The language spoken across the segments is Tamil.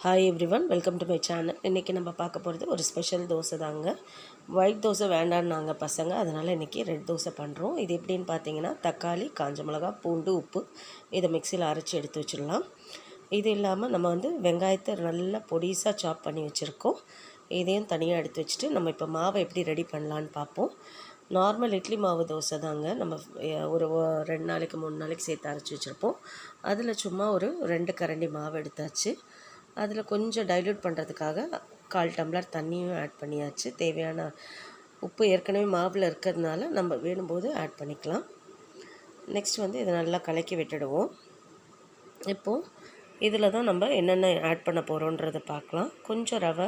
Hi everyone, welcome to my channel. இன்றைக்கி நம்ம பார்க்க போகிறது ஒரு ஸ்பெஷல் தோசை தாங்க. ஒயிட் தோசை வேண்டான்னாங்க பசங்க, அதனால் இன்றைக்கி ரெட் தோசை பண்ணுறோம். இது எப்படின்னு பார்த்தீங்கன்னா, தக்காளி, காஞ்ச மிளகா, பூண்டு, உப்பு இதை மிக்சியில் அரைச்சி எடுத்து வச்சிடலாம். இது இல்லாமல் நம்ம வெங்காயத்தை நல்லா பொடிசாக சாப் பண்ணி வச்சுருக்கோம். இதையும் தனியாக எடுத்து வச்சுட்டு நம்ம இப்போ மாவை எப்படி ரெடி பண்ணலான்னு பார்ப்போம். நார்மல் இட்லி மாவு தோசை தாங்க. நம்ம ஒரு 2 நாளைக்கு 3 நாளைக்கு சேர்த்து அரைச்சி வச்சுருப்போம். அதில் சும்மா ஒரு 2 கரண்டி மாவு எடுத்தாச்சு. அதில் கொஞ்சம் டைல்யூட் பண்ணுறதுக்காக 1/4 டம்ளர் தண்ணியும் ஆட் பண்ணியாச்சு. தேவையான உப்பு ஏற்கனவே மாவில் இருக்கிறதுனால நம்ம வேணும்போது ஆட் பண்ணிக்கலாம். நெக்ஸ்ட் இதை நல்லா கலக்கி விட்டுடுவோம். இப்போது இதில் தான் நம்ம என்னென்ன ஆட் பண்ண போகிறோன்றதை பார்க்கலாம். கொஞ்சம் ரவை,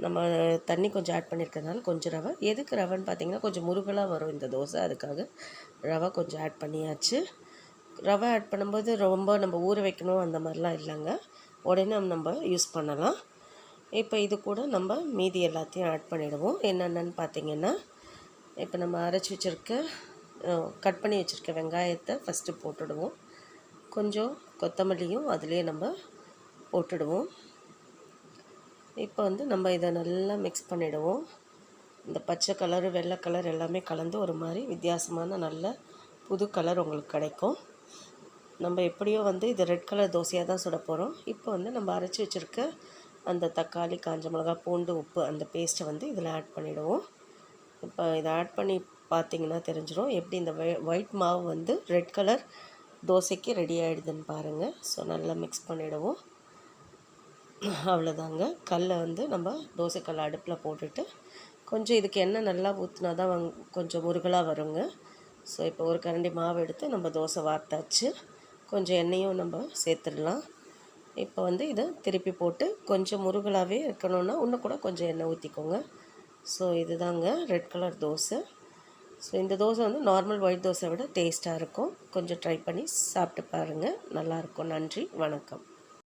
நம்ம தண்ணி கொஞ்சம் ஆட் பண்ணியிருக்கிறதுனால கொஞ்சம் ரவை. எதுக்கு ரவைன்னு பார்த்தீங்கன்னா, கொஞ்சம் முருகலாக வரும் இந்த தோசை, அதுக்காக ரவை கொஞ்சம் ஆட் பண்ணியாச்சு. ரவை ஆட் பண்ணும்போது ரொம்ப நம்ம ஊற வைக்கணும் அந்த மாதிரிலாம் இல்லைங்க, உடனே நம்ம யூஸ் பண்ணலாம். இப்போ இது கூட நம்ம மீதி எல்லாத்தையும் ஆட் பண்ணிவிடுவோம். என்னென்னு பார்த்திங்கன்னா, இப்போ நம்ம அரைச்சி வச்சுருக்க கட் பண்ணி வச்சுருக்க வெங்காயத்தை ஃபஸ்ட்டு போட்டுடுவோம். கொஞ்சம் கொத்தமல்லியும் அதிலே நம்ம போட்டுடுவோம். இப்போ நம்ம இதை நல்லா மிக்ஸ் பண்ணிவிடுவோம். இந்த பச்சை கலரு, வெள்ளை கலர் எல்லாமே கலந்து ஒரு மாதிரி வித்தியாசமான நல்ல புது கலர் உங்களுக்கு கிடைக்கும். நம்ம எப்படியோ இது ரெட் கலர் தோசையாக தான் சுட போகிறோம். இப்போ நம்ம அரைச்சி வச்சுருக்க அந்த தக்காளி, காஞ்ச மிளகா, பூண்டு, உப்பு அந்த பேஸ்ட்டை இதில் ஆட் பண்ணிவிடுவோம். இப்போ இதை ஆட் பண்ணி பார்த்திங்கன்னா தெரிஞ்சிடும் எப்படி இந்த ஒயிட் மாவு ரெட் கலர் தோசைக்கு ரெடி ஆகிடுதுன்னு பாருங்கள். ஸோ நல்லா மிக்ஸ் பண்ணிவிடுவோம். அவ்வளோதாங்க. கல்லை நம்ம தோசைக்கல்லை அடுப்பில் போட்டுட்டு கொஞ்சம் இதுக்கு எண்ணெய் நல்லா ஊற்றினா தான் கொஞ்சம் முருகலாக வருங்க. ஸோ இப்போ ஒரு கரண்டி மாவு எடுத்து நம்ம தோசை வார்த்தாச்சு. கொஞ்சம் எண்ணெயும் நம்ம சேர்த்துடலாம். இப்போ இதை திருப்பி போட்டு கொஞ்சம் முருகலாகவே இருக்கணும்னா இன்னும் கூட கொஞ்சம் எண்ணெய் ஊற்றிக்கோங்க. ஸோ இதுதாங்க ரெட் கலர் தோசை. ஸோ இந்த தோசை நார்மல் ஒயிட் தோசை விட டேஸ்ட்டாக இருக்கும். கொஞ்சம் ட்ரை பண்ணி சாப்பிட்டு பாருங்கள், நல்லாயிருக்கும். நன்றி, வணக்கம்.